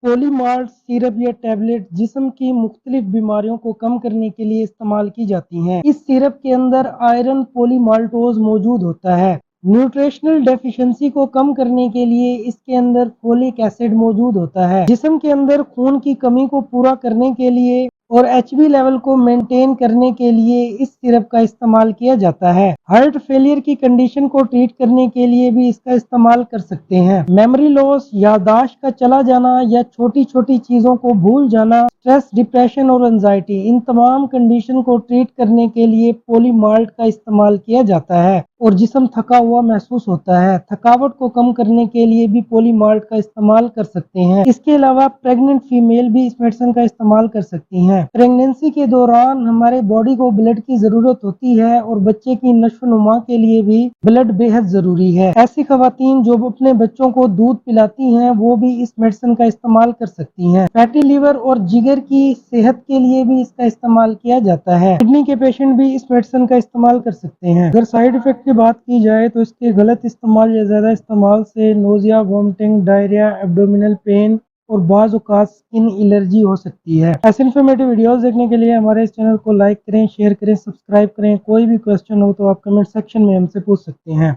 पॉलीमार्ट syrup या tablet जिस्म की मुख्तलिफ बीमारियों को कम करने के लिए इस्तेमाल की जाती हैं। इस सिरप के अंदर आयरन पॉलीमाल्टोज मौजूद होता है। न्यूट्रिशनल डेफिशिएंसी को कम करने के लिए इसके अंदर फोलिक एसिड मौजूद होता है। जिस्म के अंदर खून की कमी को पूरा करने के लिए और एचबी लेवल को मेंटेन करने के लिए इस सिरप का इस्तेमाल किया जाता है। हार्ट फेलियर की कंडीशन को ट्रीट करने के लिए भी इसका इस्तेमाल कर सकते हैं। मेमोरी लॉस, याददाश्त का चला जाना या छोटी छोटी चीजों को भूल जाना, स्ट्रेस, डिप्रेशन और एंजाइटी, इन तमाम कंडीशन को ट्रीट करने के लिए पॉलीमाल्ट का इस्तेमाल किया जाता है। और जिस्म थका हुआ महसूस होता है, थकावट को कम करने के लिए भी पॉलीमाल्ट का इस्तेमाल कर सकते हैं। इसके अलावा प्रेग्नेंट फीमेल भी इस मेडिसिन का इस्तेमाल कर सकती हैं। प्रेगनेंसी के दौरान हमारे बॉडी को ब्लड की जरूरत होती है और बच्चे की नशो-नुमा के लिए भी ब्लड बेहद जरूरी है। ऐसी खवातीन जो अपने बच्चों को दूध पिलाती हैं वो भी इस मेडिसिन का इस्तेमाल कर सकती हैं। फैटी लीवर और जिगर की सेहत के लिए भी इसका इस्तेमाल किया जाता है। किडनी के पेशेंट भी इस मेडिसिन का इस्तेमाल कर सकते हैं। अगर साइड इफेक्ट की बात की जाए तो इसके गलत इस्तेमाल या ज्यादा इस्तेमाल से nausea, vomiting, diarrhoea, abdominal pain और बाज़ औक़ात स्किन एलर्जी हो सकती है। ऐसे इन्फॉर्मेटिव वीडियोस देखने के लिए हमारे इस चैनल को लाइक करें, शेयर करें, सब्सक्राइब करें। कोई भी क्वेश्चन हो तो आप कमेंट सेक्शन में हमसे पूछ सकते हैं।